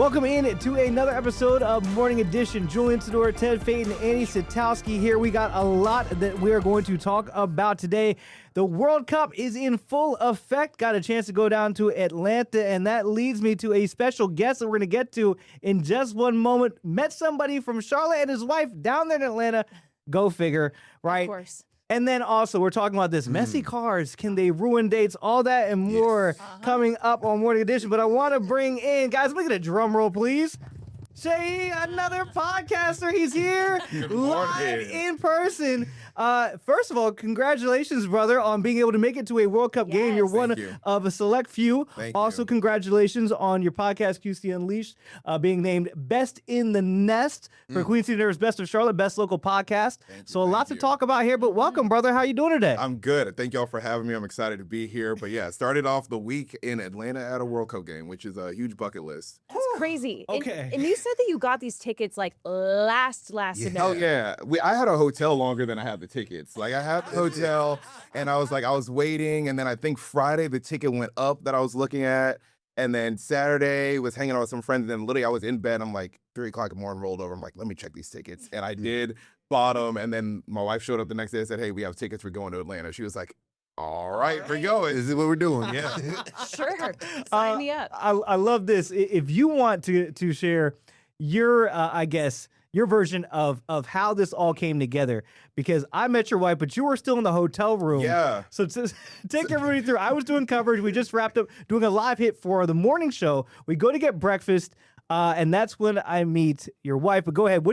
Welcome in to another episode of Morning Edition. Julian Tedor, Ted Fate, and Annie Satowski here. We got a lot that we are going to talk about today. The World Cup is in full effect. Got a chance to go down to Atlanta, and that leads me to a special guest that we're going to get to in just one moment. Met somebody from Charlotte and his wife down there in Atlanta. Go figure, right? Of course. And then also, we're talking about this messy cars. Can they ruin dates? All that and more coming up on Morning Edition. But I want to bring in, guys, look at a drum roll, please. Seyi, another podcaster. He's here live in person. First of all, congratulations, brother, on being able to make it to a World Cup game. You're one of a select few. Also, congratulations on your podcast, QC Unleashed, being named Best in the Nest for Queen City Nerve's Best of Charlotte, Best Local Podcast. So a lot to talk about here, but welcome, brother. How you doing today? I'm good. Thank y'all for having me. I'm excited to be here. But yeah, started off the week in Atlanta at a World Cup game, which is a huge bucket list. That's crazy. Okay. And you said that you got these tickets like last minute. Oh yeah, I had a hotel longer than I had the tickets. Like I had the hotel, and I was waiting, and then I think Friday the ticket went up that I was looking at, and then Saturday was hanging out with some friends, and then literally I was in bed. I'm like 3 o'clock in the morning, rolled over. I'm like, let me check these tickets, and I did. Bought them, and then my wife showed up the next day and said, hey, we have tickets. We're going to Atlanta. She was like, all right, we're going. This is what we're doing. Yeah. Sure. Sign me up. I love this. If you want to share your, I guess, your version of how this all came together, because I met your wife, but you were still in the hotel room. Yeah. So to take everybody through, I was doing coverage. We just wrapped up doing a live hit for the morning show. We go to get breakfast. And that's when I meet your wife. But go ahead.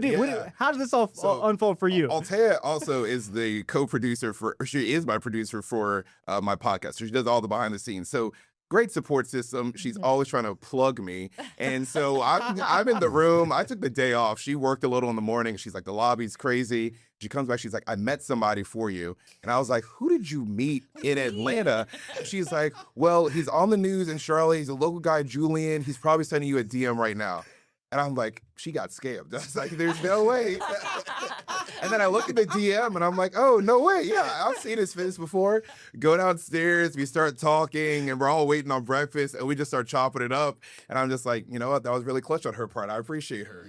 How did this all unfold for you? Altea also is the co-producer she is my producer for my podcast. So she does all the behind the scenes. So great support system. She's always trying to plug me. And so I'm in the room. I took the day off. She worked a little in the morning. She's like, the lobby's crazy. She comes back. She's like, I met somebody for you. And I was like, who did you meet in Atlanta? She's like, well, he's on the news in Charlotte. He's a local guy, Julian. He's probably sending you a DM right now. And I'm like, she got scammed. I was like, there's no way. And then I look at the DM and I'm like, oh, no way. Yeah, I've seen his face before. Go downstairs, we start talking, and we're all waiting on breakfast, and we just start chopping it up. And I'm just like, you know what? That was really clutch on her part. I appreciate her.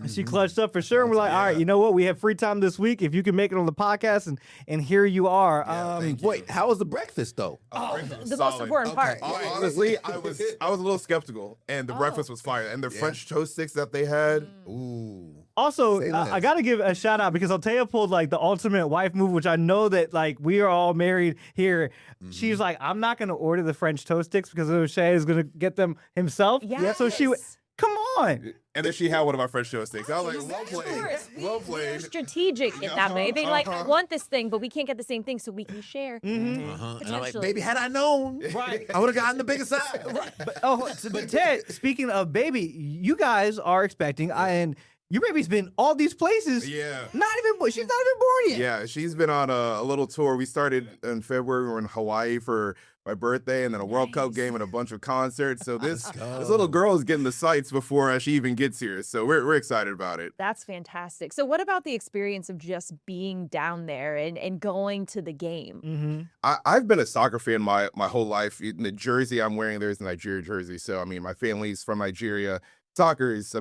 She clutched up for sure. And we're like, all right, you know what? We have free time this week. If you can make it on the podcast, and here you are. Wait, how was the breakfast though? The most important part. Honestly, I was a little skeptical, and the breakfast was fire. And the French toast sticks that they had, ooh. Also, I got to give a shout out because Altea pulled like the ultimate wife move, which I know that like we are all married here. She's like, I'm not going to order the French toast sticks because O'Shea is going to get them himself. Yes. So she went, come on. And then she had one of my French toast sticks. I was like, well played. Well played. Strategic in that way. They like, I want this thing, but we can't get the same thing, so we can share. And I'm like, baby, had I known, I would have gotten the bigger size. But Ted, speaking of baby, you guys are expecting, and your baby's been all these places. Yeah. She's not even born yet. Yeah, she's been on a little tour. We started in February. We were in Hawaii for my birthday, and then a World Cup game and a bunch of concerts. So this little girl is getting the sights before she even gets here. So we're excited about it. That's fantastic. So what about the experience of just being down there and going to the game? I've been a soccer fan my whole life. The jersey I'm wearing there is a Nigeria jersey. So, I mean, my family's from Nigeria. Soccer is,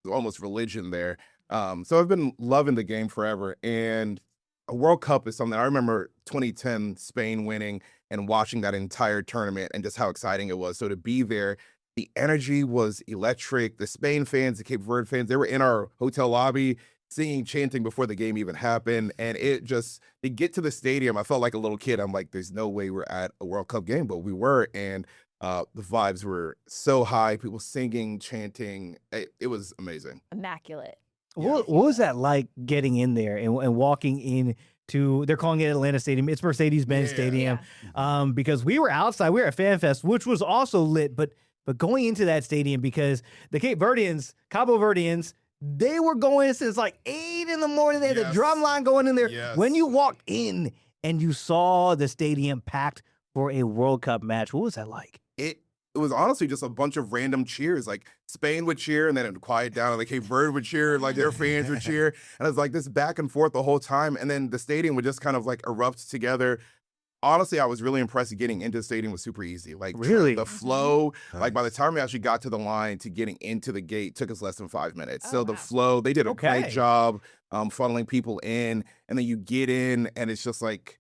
almost religion there. So I've been loving the game forever. And a World Cup is something I remember 2010 Spain winning and watching that entire tournament and just how exciting it was. So to be there, the energy was electric. The Spain fans, the Cape Verde fans, they were in our hotel lobby singing, chanting before the game even happened. And to get to the stadium, I felt like a little kid. I'm like, there's no way we're at a World Cup game, but we were. And the vibes were so high, people singing, chanting. It was amazing. Immaculate. What was that like getting in there and walking in to, they're calling it Atlanta Stadium. It's Mercedes-Benz Stadium. Because we were outside, we were at Fan Fest, which was also lit, but going into that stadium, because the Cabo Verdeans, they were going since like 8 in the morning. They had the drum line going in there. Yes. When you walked in and you saw the stadium packed for a World Cup match, what was that like? It was honestly just a bunch of random cheers. Like Spain would cheer and then it would quiet down, and like Cape Verde would cheer, like their fans would cheer. And it was like this back and forth the whole time. And then the stadium would just kind of like erupt together. honestly, I was really impressed. Getting into the stadium was super easy. Like Really? the flow, like by the time we actually got to the line to getting into the gate took us less than 5 minutes. So the flow, they did a great Okay. job funneling people in, and then you get in and it's just like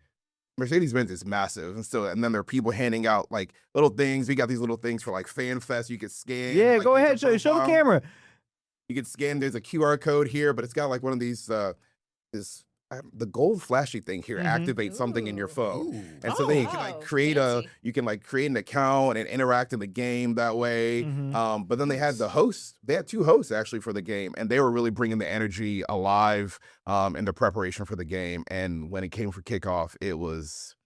Mercedes-Benz is massive. And then there are people handing out like little things. We got these little things for like Fan Fest. You could scan. Yeah, like, go make a ahead. Show the profile. camera. You can scan. There's a QR code here, but it's got like one of these the gold flashy thing here activates something in your phone. And so then you can like create create an account and interact in the game that way. But then they had they had 2 hosts actually for the game, and they were really bringing the energy alive in the preparation for the game. And when it came for kickoff, it was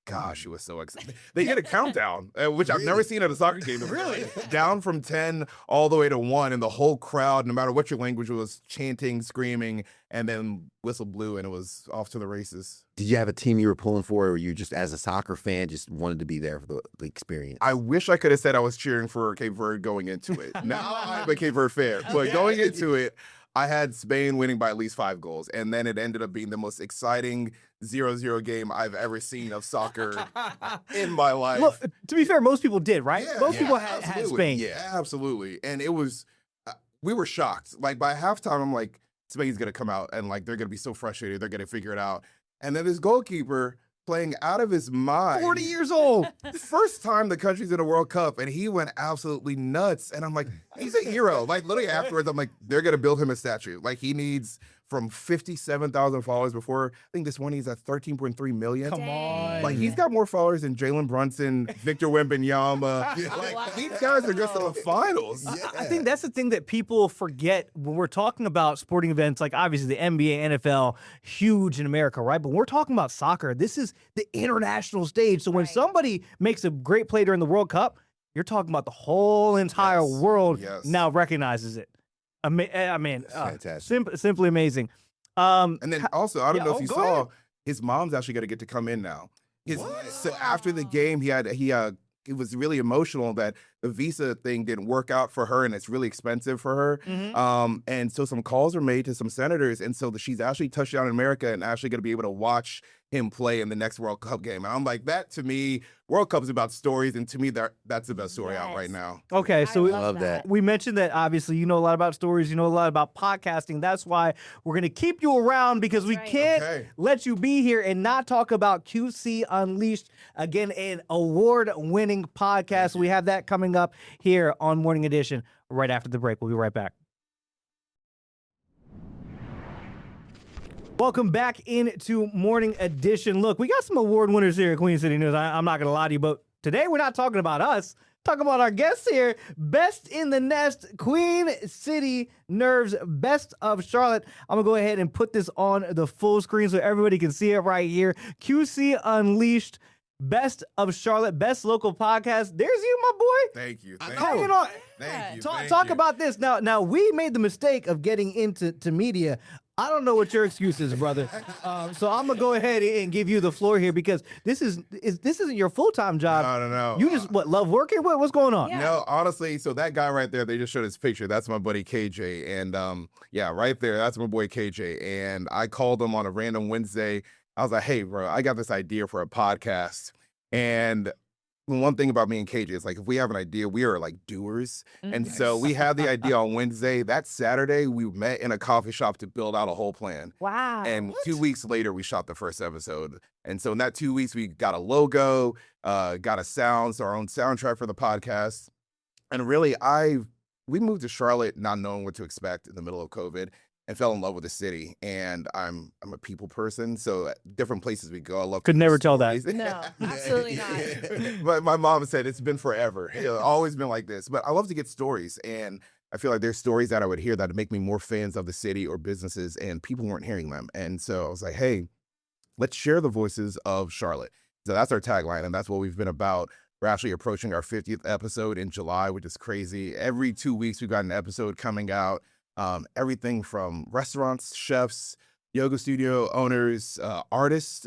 Gosh, it was so exciting. They did a countdown, which I've never seen at a soccer game. Really? Down from 10 all the way to 1, and the whole crowd, no matter what your language was, chanting, screaming, and then whistle blew, and it was off to the races. Did you have a team you were pulling for, or you just, as a soccer fan, just wanted to be there for the experience? I wish I could have said I was cheering for Cape Verde going into it. Now I'm a Cape Verde fan, but going into it, I had Spain winning by at least 5 goals, and then it ended up being the most exciting 0-0 game I've ever seen of soccer in my life. Look, to be fair, most people did, right? Yeah, Most people had Spain. Yeah, absolutely. And it was, we were shocked. Like by halftime, I'm like, Spain's going to come out and like they're going to be so frustrated. They're going to figure it out. And then this goalkeeper playing out of his mind. 40 years old. First time the country's in a World Cup, and he went absolutely nuts. And I'm like, he's a hero. Like literally afterwards, I'm like, they're going to build him a statue. Like he needs from 57,000 followers before, I think this one he's at 13.3 million. Come on. Like he's got more followers than Jalen Brunson, Victor Wembanyama. Like these guys are just in the finals. Yeah. I think that's the thing that people forget when we're talking about sporting events, like obviously the NBA, NFL, huge in America, right? But when we're talking about soccer, this is the international stage. So when somebody makes a great play during the World Cup, you're talking about the whole entire world now recognizes it. I mean, fantastic. Simply amazing. And then also, I don't know if you go saw, ahead. his mom's actually going to get to come in now. So after the game, it was really emotional that the visa thing didn't work out for her, and it's really expensive for her. And so some calls were made to some senators, and so she's actually touched down in America and actually going to be able to watch him play in the next World Cup game. And I'm like, that to me, World Cup is about stories, and to me, that's the best story out right now. Okay, so I love that. we mentioned that obviously you know a lot about stories, you know a lot about podcasting. That's why we're going to keep you around, because we can't let you be here and not talk about QC Unleashed. Again, an award-winning podcast. We have that coming up here on Morning Edition right after the break. We'll be right back. Welcome back into Morning Edition. Look, we got some award winners here at Queen City News. I'm not going to lie to you, but today we're not talking about us. Talking about our guests here. Best in the Nest, Queen City Nerves, Best of Charlotte. I'm going to go ahead and put this on the full screen so everybody can see it right here. QC Unleashed, Best of Charlotte, Best Local Podcast. There's you, my boy. Thank you. Hanging on. Thank you. Talk about this. Now, we made the mistake of getting into media. I don't know what your excuse is, brother. So I'm gonna go ahead and give you the floor here, because this isn't your full-time job. No. You just love working? What's going on? Yeah. No, honestly, so that guy right there, they just showed his picture. That's my buddy KJ. And right there, that's my boy KJ. And I called him on a random Wednesday. I was like, hey, bro, I got this idea for a podcast. And one thing about me and KJ is like, if we have an idea, we are like doers. And so we had the idea on Wednesday. That Saturday, we met in a coffee shop to build out a whole plan. Wow. And 2 weeks later, we shot the first episode. And so in that 2 weeks, we got a logo, got a sound, our own soundtrack for the podcast. And really, we moved to Charlotte not knowing what to expect in the middle of COVID, and fell in love with the city. And I'm a people person, so at different places we go, I love. Could never tell that. No, absolutely not. But my mom said it's been forever. It's always been like this. But I love to get stories, and I feel like there's stories that I would hear that would make me more fans of the city or businesses, and people weren't hearing them. And so I was like, hey, let's share the voices of Charlotte. So that's our tagline, and that's what we've been about. We're actually approaching our 50th episode in July, which is crazy. Every 2 weeks, we've got an episode coming out. Everything from restaurants, chefs, yoga studio owners, artists,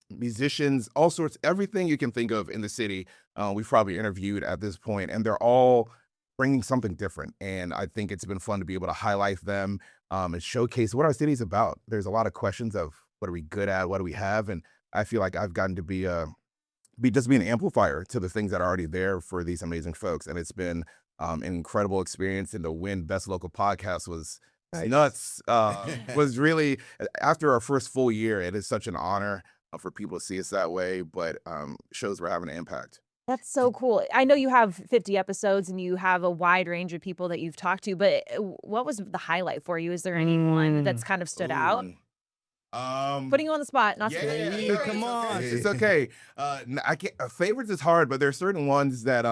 musicians, all sorts, everything you can think of in the city, we've probably interviewed at this point, and they're all bringing something different. And I think it's been fun to be able to highlight them and showcase what our city is about. There's a lot of questions of what are we good at, what do we have, and I feel like I've gotten to be an amplifier to the things that are already there for these amazing folks. And it's been an incredible experience. And to win Best Local Podcast was nuts. Was really, after our first full year, it is such an honor for people to see us that way, but shows we're having an impact. That's so cool. I know you have 50 episodes and you have a wide range of people that you've talked to, but what was the highlight for you? Is there anyone that's kind of stood out? Putting you on the spot, not Yeah, come on. It's okay. I can't. Favorites is hard, but there are certain ones that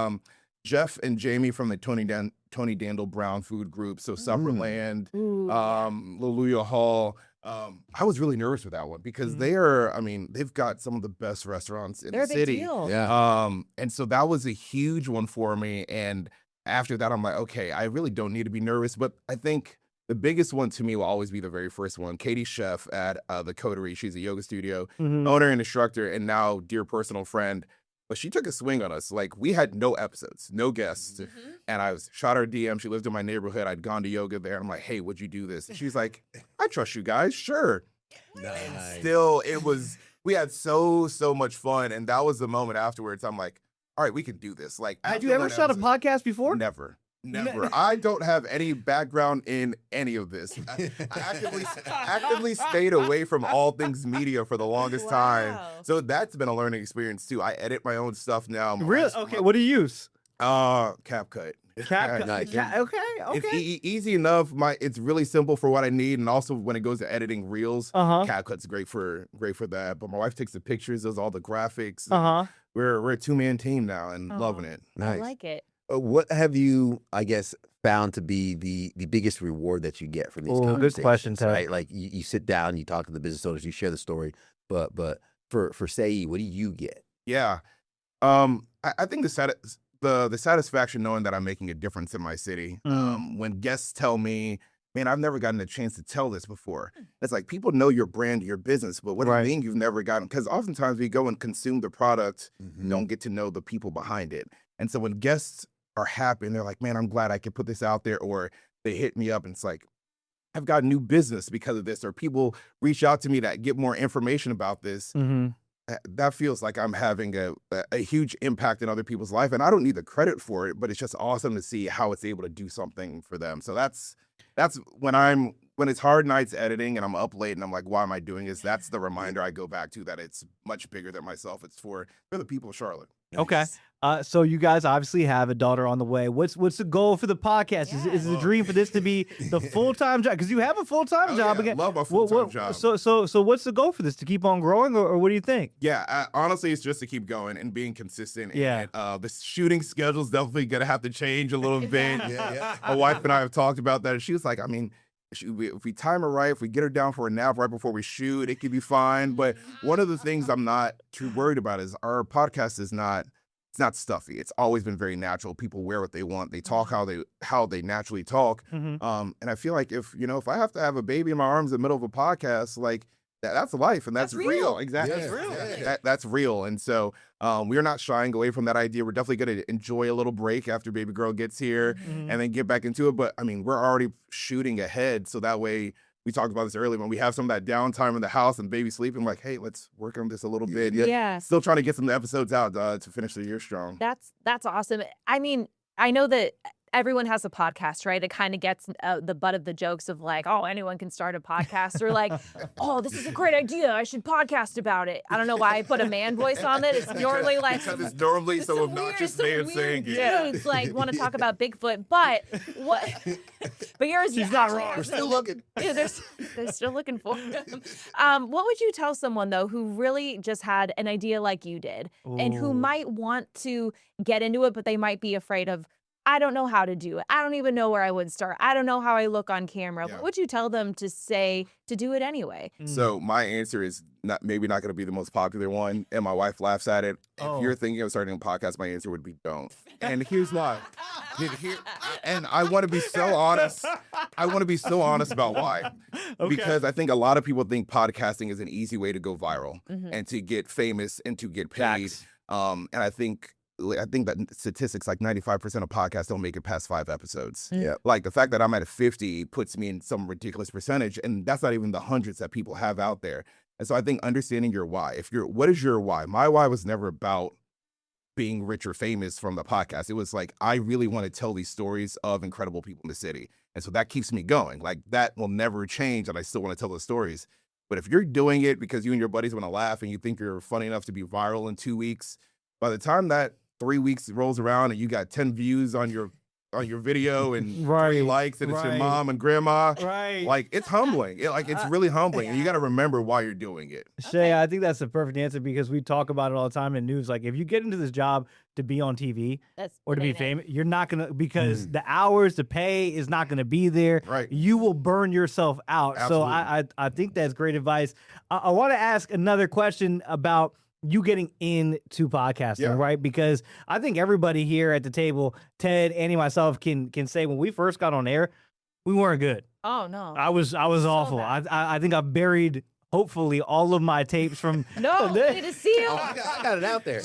Jeff and Jamie from the Tony Dandel Brown Food Group, so Summerland, Liluya Hall. I was really nervous with that one because they've got some of the best restaurants in They're the a big city. deal. Yeah. And so that was a huge one for me. And after that, I'm like, okay, I really don't need to be nervous. But I think the biggest one to me will always be the very first one. Katie Chef at the Coterie. She's a yoga studio owner and instructor, and now dear personal friend. But she took a swing on us. Like, we had no episodes, no guests. And I shot her a DM. She lived in my neighborhood. I'd gone to yoga there. I'm like, hey, would you do this? And she's like, I trust you guys. Sure. Nice. Still, we had so much fun. And that was the moment afterwards. I'm like, all right, we can do this. Like, Had after you ever one shot a episode- podcast before? Never. I don't have any background in any of this. I actively stayed away from all things media for the longest time. Wow. So that's been a learning experience too. I edit my own stuff now. Really? Okay, what do you use? CapCut. Nice. Okay. It's easy enough. It's really simple for what I need, and also when it goes to editing reels, CapCut's great for that. But my wife takes the pictures, does all the graphics. We're a 2-man team now and loving it. Nice. I like it. What have you, I guess, found to be the biggest reward that you get from these Good conversations? question, Ted. Right? Like you sit down, you talk to the business owners, you share the story. But for Seyi, what do you get? Yeah, I think the satisfaction knowing that I'm making a difference in my city. When guests tell me, man, I've never gotten a chance to tell this before. It's like, people know your brand, your business, but what do you mean you've never gotten? Because oftentimes we go and consume the product, don't get to know the people behind it. And so when guests are happy and they're like, man, I'm glad I could put this out there, or they hit me up and it's like, I've got new business because of this, or people reach out to me that get more information about this. That feels like I'm having a huge impact in other people's life, and I don't need the credit for it, but it's just awesome to see how it's able to do something for them. So that's when it's hard nights editing and I'm up late and I'm like, why am I doing this? That's the reminder I go back to, that it's much bigger than myself. It's for the people of Charlotte. Okay. So you guys obviously have a daughter on the way. What's the goal for the podcast? Is the dream for this to be the full-time job? Because you have a full-time job. Yeah, Again, love my full-time job. So what's the goal for this? To keep on growing, or what do you think? Yeah, honestly, it's just to keep going and being consistent. Yeah. And, the shooting schedule's definitely gonna have to change a little bit. My wife and I have talked about that. And she was like, I mean, if we time her right, if we get her down for a nap right before we shoot, it could be fine. But one of the things I'm not too worried about is our podcast is not. It's not stuffy. It's always been very natural. People wear what they want. They talk how they naturally talk. And I feel like if I have to have a baby in my arms in the middle of a podcast, like that's life, and that's real. Exactly. Yeah, That's real. yeah. That's real. And so we're not shying away from that idea. We're definitely going to enjoy a little break after baby girl gets here and then get back into it. But I mean, we're already shooting ahead. So that way, we talked about this earlier, when we have some of that downtime in the house and baby sleeping, like, hey, let's work on this a little bit. Yeah. Still trying to get some episodes out to finish the year strong. That's awesome. I mean, I know that everyone has a podcast, right? It kind of gets the butt of the jokes of like, oh, anyone can start a podcast, or like, oh, this is a great idea, I should podcast about it. I don't know why I put a man voice on it. It's normally like because it's normally some obnoxious man saying it. Dudes like want to talk about Bigfoot, but what? But yours, She's not wrong. We're still looking. Yeah, they're still looking for him. What would you tell someone though who really just had an idea like you did, and who might want to get into it, but they might be afraid of, I don't know how to do it. I don't even know where I would start. I don't know how I look on camera. Yeah. What would you tell them to say to do it anyway? So my answer is maybe not going to be the most popular one, and my wife laughs at it. If you're thinking of starting a podcast, my answer would be don't. And here's why. And I want to be so honest. I want to be so honest about why. Because I think a lot of people think podcasting is an easy way to go viral and to get famous and to get paid. And I think that statistics like 95% of podcasts don't make it past 5 episodes. Yeah. Like the fact that I'm at 50 puts me in some ridiculous percentage, and that's not even the hundreds that people have out there. And so I think understanding your why. What is your why? My why was never about being rich or famous from the podcast. It was like, I really want to tell these stories of incredible people in the city. And so that keeps me going. Like, that will never change, and I still want to tell those stories. But if you're doing it because you and your buddies want to laugh and you think you're funny enough to be viral in 2 weeks, by the time that 3 weeks rolls around and you got 10 views on your video and 3 likes, and it's your mom and grandma, like, it's humbling. It's really humbling, and you got to remember why you're doing it. Shay, I think that's the perfect answer, because we talk about it all the time in news. Like, if you get into this job to be on TV or to be famous, you're not gonna, because the hours, the pay is not gonna be there. Right. You will burn yourself out. Absolutely. So I think that's great advice. I want to ask another question about you getting into podcasting, right? Because I think everybody here at the table, Ted, Annie, myself, can say when we first got on air, we weren't good. Oh no, I was awful. I think I buried, hopefully, all of my tapes from. No, need to see you. I got it out there.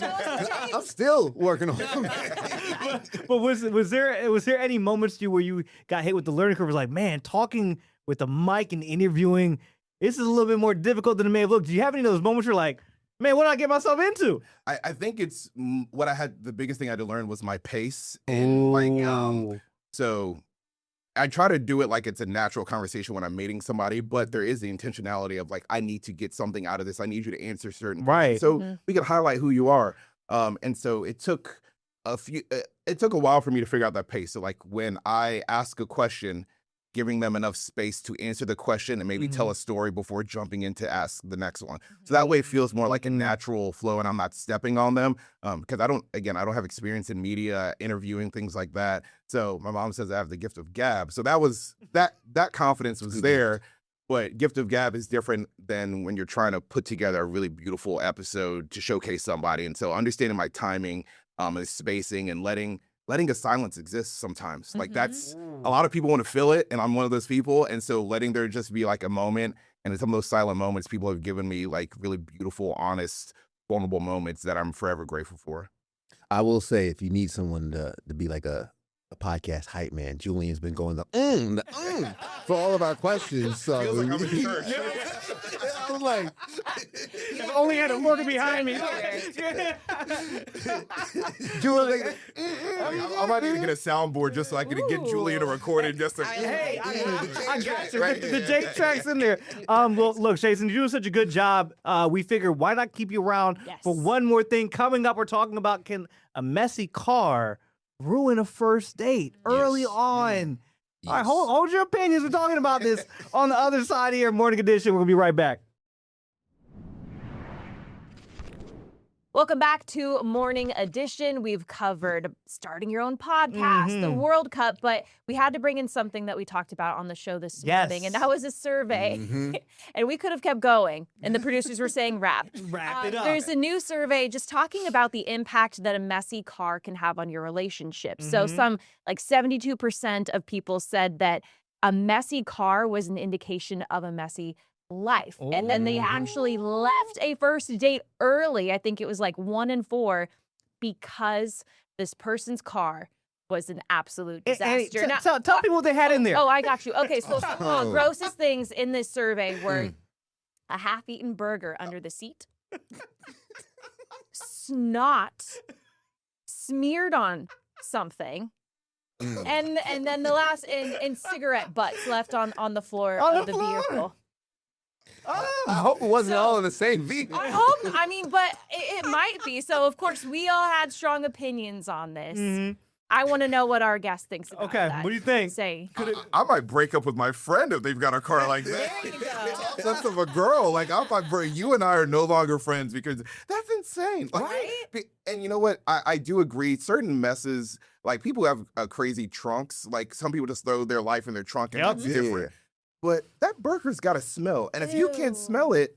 I'm still working on it. But was there any moments to you where you got hit with the learning curve? Was like, man, talking with a mic and interviewing, this is a little bit more difficult than it may have looked. Do you have any of those moments where you're like, man, what did I get myself into? I think it's what I had. The biggest thing I had to learn was my pace, and so I try to do it like it's a natural conversation when I'm meeting somebody, but there is the intentionality of like, I need to get something out of this. I need you to answer certain questions so we can highlight who you are. And so it took a while for me to figure out that pace. So like, when I ask a question, giving them enough space to answer the question and maybe tell a story before jumping in to ask the next one. So that way it feels more like a natural flow and I'm not stepping on them. Because I don't have experience in media, interviewing, things like that. So my mom says I have the gift of gab. So that confidence was there. But gift of gab is different than when you're trying to put together a really beautiful episode to showcase somebody. And so understanding my timing and spacing and letting a silence exist sometimes. Like, that's a lot of people want to fill it, and I'm one of those people. And so letting there just be like a moment, and in some of those silent moments, people have given me like really beautiful, honest, vulnerable moments that I'm forever grateful for. I will say, if you need someone to be like a podcast hype man, Julian's been going for all of our questions. So Feels like I'm in church. I was like, If only had a worker behind me. Julian, like, I might need to get a soundboard just so I can get Julian to record it. Just to, Hey, I got you. The Jake track's in there. Well, look, Jason, you're doing such a good job. We figured, why not keep you around for one more thing? Coming up, we're talking about, can a messy car ruin a first date early on? All right, hold your opinions. We're talking about this on the other side here, Morning Edition. We're going to be right back. Welcome back to Morning Edition. We've covered starting your own podcast, the World Cup, but we had to bring in something that we talked about on the show this morning, and that was a survey. And we could have kept going, and the producers were saying wrap it up. There's a new survey just talking about the impact that a messy car can have on your relationship. So some, like 72% of people said that a messy car was an indication of a messy life. And then they actually left a first date early. I think it was like 1 in 4 because this person's car was an absolute disaster. Tell people what they had in there. Oh, I got you. Okay, so some of the grossest things in this survey were a half-eaten burger under the seat, snot smeared on something, and then the last in cigarette butts left on the floor of the vehicle. I hope it wasn't all in the same vehicle. I hope. I mean, but it might be. So, of course, we all had strong opinions on this. I want to know what our guest thinks about that. What do you think? Say. I might break up with my friend if they've got a car like that. There you go. Sense of a girl. Like, you and I are no longer friends because that's insane. Like, Right? And you know what? I do agree. Certain messes, like, people have crazy trunks. Like, some people just throw their life in their trunk and it's different. But that burger's got to smell. And if you can't smell it,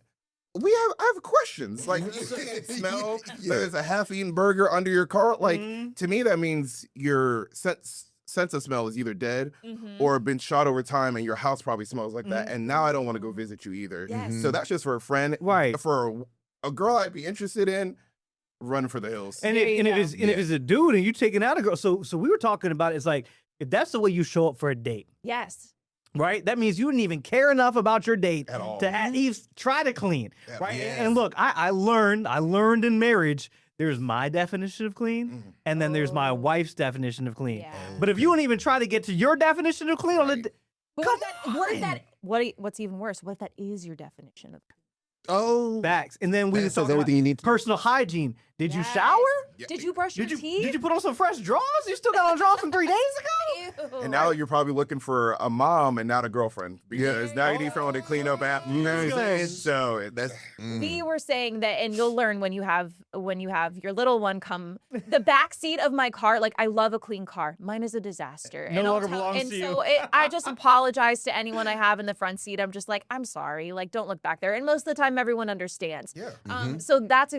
I have questions. Like, you can't smell that there's a half-eaten burger under your car. Like, to me, that means your sense of smell is either dead or been shot over time, and your house probably smells like that. And now I don't want to go visit you either. So that's just for a friend. Right. For a girl I'd be interested in, run for the hills. And if it's a dude and you taking out a girl, so we were talking about, it's like, if that's the way you show up for a date. Yes. right? That means you didn't even care enough about your date At all. to at least try to clean, right? Yes. And look, I learned in marriage. There's my definition of clean, and then there's my wife's definition of clean. Yeah. But if you don't even try to get to your definition of clean, on the What's even worse? What if that is your definition of Oh, backs, and then we that just says talk about everything you need to. personal hygiene. Did you Yes. shower? Did you brush your teeth? Did you put on some fresh drawers? You still got on drawers from 3 days ago? Ew. And now you're probably looking for a mom and not a girlfriend because now you need someone to clean up after. You know what I'm saying? So that's We were saying that, and you'll learn when you have your little one come. The back seat of my car, like I love a clean car. Mine is a disaster. No and I'll longer tell- belongs and to so I just apologize to anyone I have in the front seat. I'm just like, I'm sorry. Like, don't look back there. And most of the time, everyone understands. yeah. So that's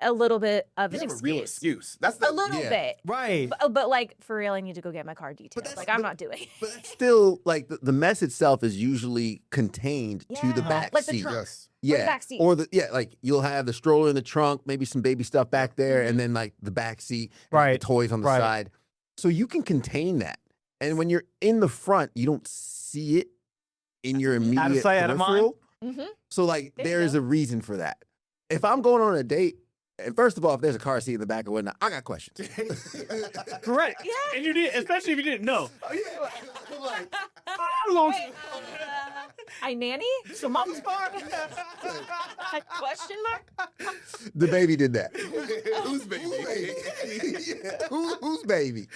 a little bit of You an have a real excuse. excuse. That's the A little Yeah. bit. Right. But like for real, I need to go get my car detailed. that's- Like I'm not doing. But it's still like the mess itself is usually contained to the Yeah, back like the seat. trunk. Yes. the Yeah, back seat. or like you'll have the stroller in the trunk, maybe some baby stuff back there, and then like the back seat, and, like, Right, the toys on the right. side. So you can contain that, and when you're in the front, you don't see it in your immediate sight, out of mind. Mhm. peripheral. So like There you there is go. a reason for that. If I'm going on a date, and first of all, if there's a car seat in the back or whatnot, I got questions. Correct. Yeah. And you did, especially if you didn't know. I nanny? So mom's car. Question mark? The baby did that. Who's baby? Who's baby?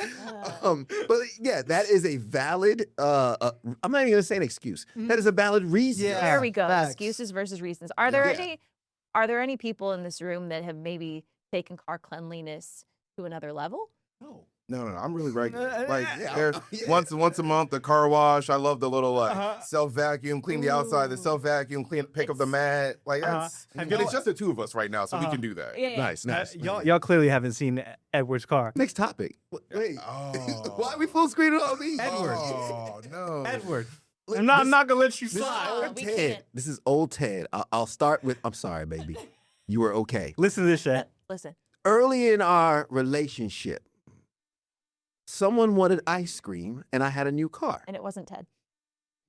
But yeah, that is a valid. I'm not even gonna say an excuse. That is a valid reason. Yeah. There we go. facts. Excuses versus reasons. Are there Yeah. any people in this room that have maybe taken car cleanliness to another level? No, I'm really regular. Like yeah. there's Yeah. once a month the car wash. I love the little Uh-huh. self vacuum, clean the outside, the self vacuum, pick up the It's- mat. Like that's Have but y'all- it's just the two of us right now, so we can do that. Yeah. Nice, nice. Y'all clearly haven't seen Edward's car. Next topic. Wait. Oh. Why are we full screen on these? Edward. Oh no. Edward. Look, I'm not this- gonna let you This is slide. old we Ted. can't. This is old Ted. I'll start with. I'm sorry, baby. You were okay. Listen to this shit. Listen. Early in our relationship, someone wanted ice cream, and I had a new car. And it wasn't Ted.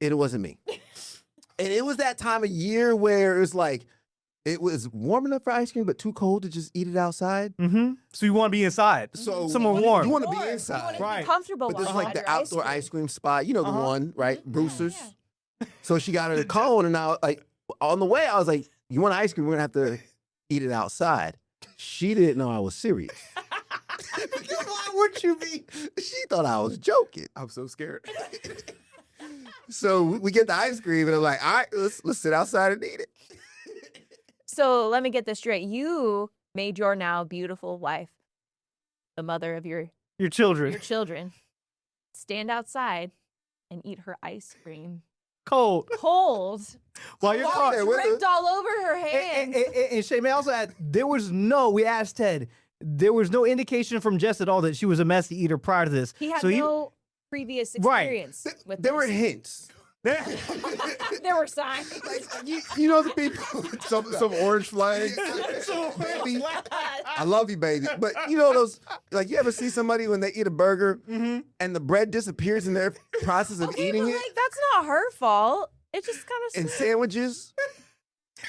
And it wasn't me. And it was that time of year where it was like, it was warm enough for ice cream, but too cold to just eat it outside. Mm-hmm. So you want to be inside. So Someone warm. You want to Or be you inside. wanna be Right. comfortable But this is while you like the had your outdoor ice cream spot. You know the Uh-huh. one, right? Brewster's. Yeah. So she got her the cone, and I like on the way, I was like, "You want ice cream? We're gonna have to eat it outside." She didn't know I was serious. Because why would you be? She thought I was joking. I'm so scared. So we get the ice cream, and I'm like, "All right, let's sit outside and eat it." So let me get this straight. You made your now beautiful wife, the mother of your Children. children, stand outside and eat her ice cream. Cold. Cold. While your car. there with her. Dripped all over her hands. And Shay, may I also add, we asked Ted, there was no indication from Jess at all that she was a messy eater prior to this. He had so no previous Right. experience with There were this. hints. There were signs. You know the people. Some orange flags. Baby, I love you, baby. But you know those, like, you ever see somebody when they eat a burger and the bread disappears in their process of Okay, eating but it? like that's not her fault. It just kind of And sandwiches.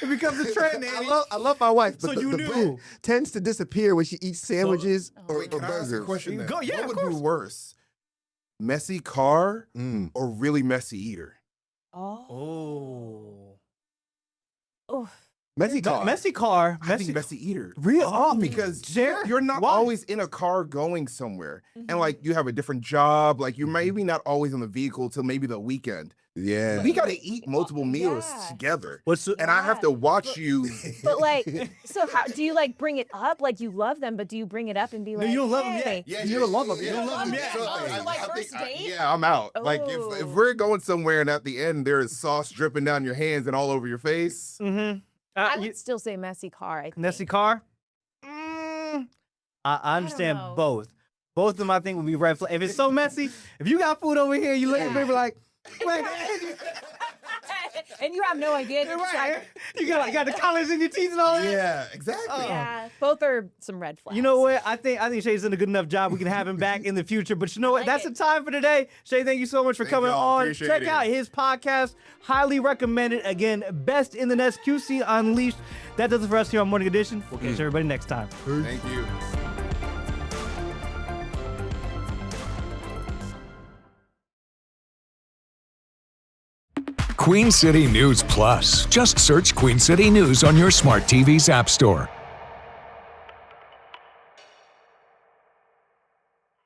It becomes a trend, I love my wife, but So the you bread knew. tends to disappear when she eats sandwiches or Wait, can I ask a burgers. question then? Go- yeah, what of would be course. worse? Messy car Mm. or really messy eater? Oh. Oh, Messy car. Messy car. I think messy eater. Real? Oh, Because Jer- you're not why? always in a car going somewhere. Mhm. And like you have a different job. Like you're maybe not always on the vehicle till maybe the weekend. Yeah. We gotta eat multiple meals Yeah. together. What's the, And I have to watch you. but like, so how do you like bring it up? Like you love them, but do you bring it up and be No, like, you don't love 'em hey, yet. You don't love them. You don't love them Yeah. yet. Oh, like I first date? yeah, I'm out. Like if Oh. we're going somewhere and at the end there is sauce dripping down your hands and all over your face. Mm-hmm. I would still say messy car. I think. Messy car? I understand know. both. Both of them, I think, would be red flag. If it's so messy, if you got food over here, you look at people like, wait, And you have no idea. you're You're just right. like, You got the collars in your teeth and all that. Yeah, exactly. yeah. Both are some red flags. You know what? I think Shay's done a good enough job. We can have him back in the future. But you know what? like That's it. the time for today. Shay, thank you so much for Thank coming y'all. on. Appreciate Check it. out his podcast. Highly recommended. Again, Best in the Nest, QC Unleashed. That does it for us here on Morning Edition. We'll catch everybody next time. Thank you. Queen City News Plus. Just search Queen City News on your smart TV's app store.